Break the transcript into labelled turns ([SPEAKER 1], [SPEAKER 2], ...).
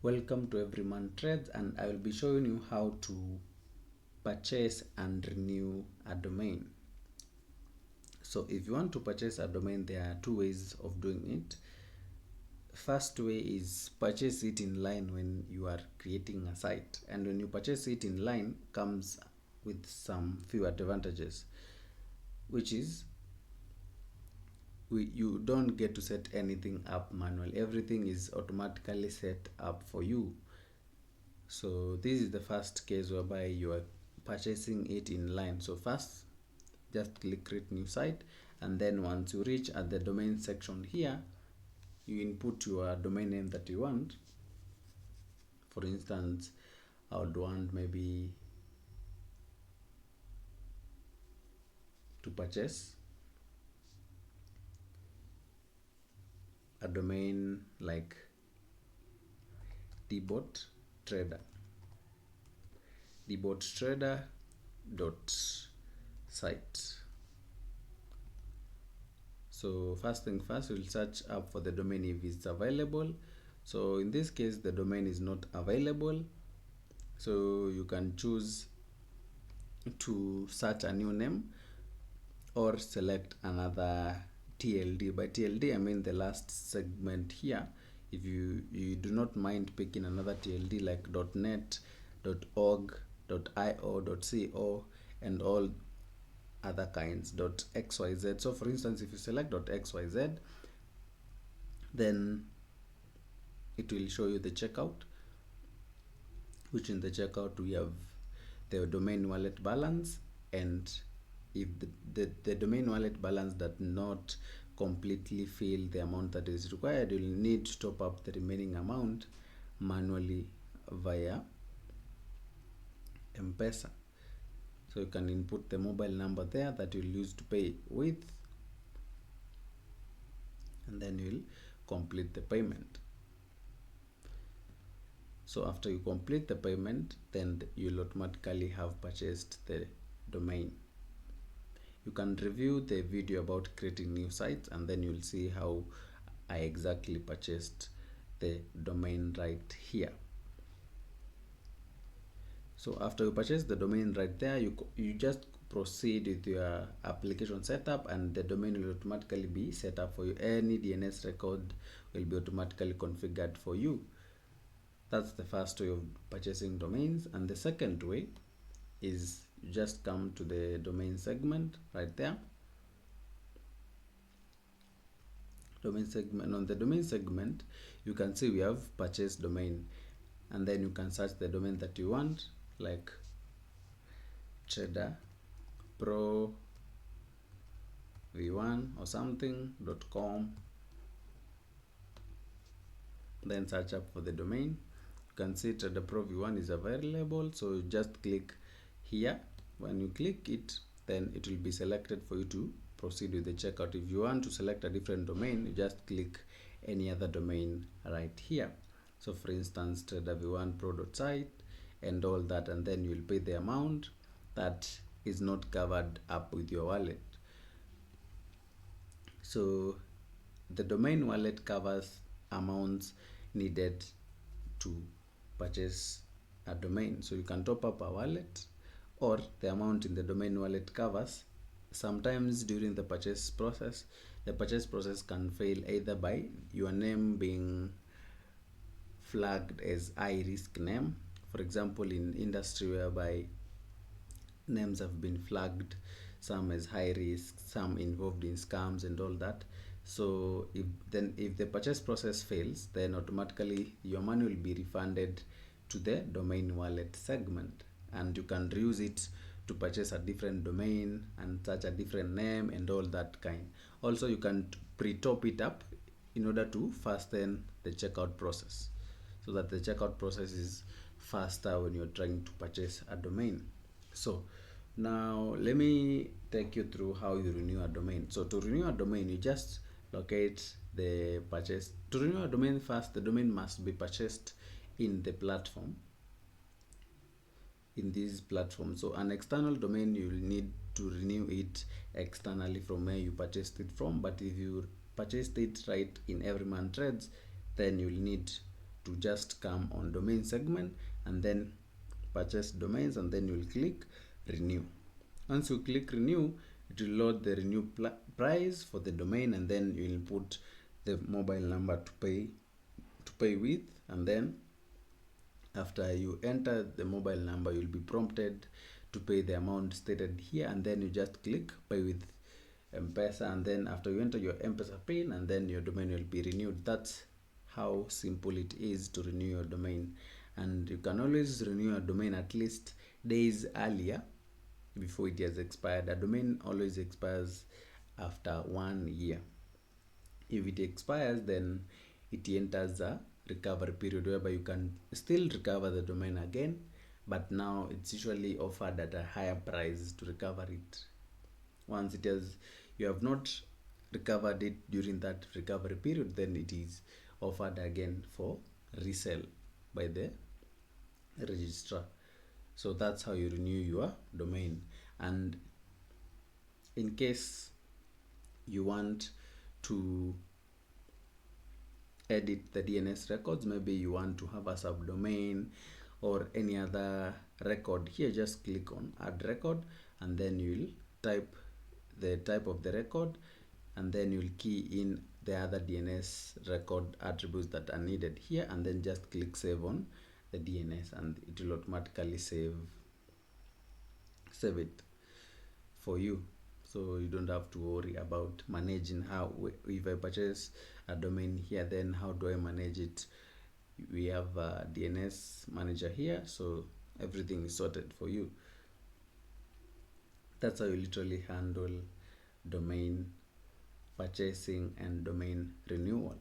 [SPEAKER 1] Welcome to Everyman Trades, and I will be showing you how to purchase and renew a domain. So if you want to purchase a domain, there are two ways of doing it. First way is purchase it in line when you are creating a site, and when you purchase it in line comes with some few advantages, which is you don't get to set anything up manually. Everything is automatically set up for you. So this is the first case whereby you are purchasing it in line. So first, just click create new site, and then once you reach at the domain section here, you input your domain name that you want. For instance, I would want maybe to purchase a domain like dbot trader dot site. So first thing first, we'll search up for the domain if it's available. So in this case, the domain is not available, so you can choose to search a new name or select another TLD. By TLD, I mean the last segment here. If you do not mind picking another TLD like .net, .org, .io, .co, and all other kinds, .xyz. So for instance, if you select .xyz, then it will show you the checkout, which in the checkout we have the domain wallet balance, and if the domain wallet balance does not completely fill the amount that is required, you'll need to top up the remaining amount manually via M-Pesa. So you can input the mobile number there that you'll use to pay with, and then you'll complete the payment. So after you complete the payment, then you'll automatically have purchased the domain. You can review the video about creating new sites, and then you'll see how I exactly purchased the domain right here. So after you purchase the domain right there, you just proceed with your application setup, and the domain will automatically be set up for you. Any DNS record will be automatically configured for you. That's the first way of purchasing domains. And the second way is you just come to the domain segment right there. Domain segment. On the domain segment, you can see we have purchase domain, and then you can search the domain that you want, like trader pro v1 or something.com. Then search up for the domain. You can see trader pro v1 is available, so you just click here. When you click it, then it will be selected for you to proceed with the checkout. If you want to select a different domain, you just click any other domain right here. So for instance, trader v1 pro.site and all that, and then you'll pay the amount that is not covered up with your wallet. So the domain wallet covers amounts needed to purchase a domain. So you can top up a wallet, or the amount in the domain wallet covers. Sometimes during the purchase process can fail either by your name being flagged as high risk name. For example, in industry whereby names have been flagged, some as high risk, some involved in scams and all that. So if the purchase process fails, then automatically your money will be refunded to the domain wallet segment, and you can reuse it to purchase a different domain and search a different name and all that kind. Also, you can pre-top it up in order to fasten the checkout process, so that the checkout process is faster when you're trying to purchase a domain. So now let me take you through how you renew a domain. So to renew a domain, you just locate the purchase. To renew a domain, first the domain must be purchased in the platform, in this platform. So an external domain, you will need to renew it externally from where you purchased it from. But if you purchased it right in Everyman Trades, then you'll need to just come on domain segment and then purchase domains, and then you'll click renew. Once you click renew, it will load the renew price for the domain, and then you'll put the mobile number to pay with, and then after you enter the mobile number, you'll be prompted to pay the amount stated here, and then you just click pay with M-Pesa, and then after you enter your M-Pesa pin, and then your domain will be renewed. That's how simple it is to renew your domain. And you can always renew your domain at least days earlier before it has expired. A domain always expires after 1 year. If it expires, then it enters a recovery period whereby you can still recover the domain again, but now it's usually offered at a higher price to recover it. Once you have not recovered it during that recovery period, then it is offered again for resale by the registrar. So that's how you renew your domain. And in case you want to edit the DNS records, maybe you want to have a subdomain or any other record, here just click on add record, and then you'll type the type of the record, and then you'll key in the other DNS record attributes that are needed here, and then just click save on the DNS, and it will automatically save it for you. So you don't have to worry about managing how, if I purchase a domain here, then how do I manage it? We have a DNS manager here, so everything is sorted for you. That's how you literally handle domain purchasing and domain renewal.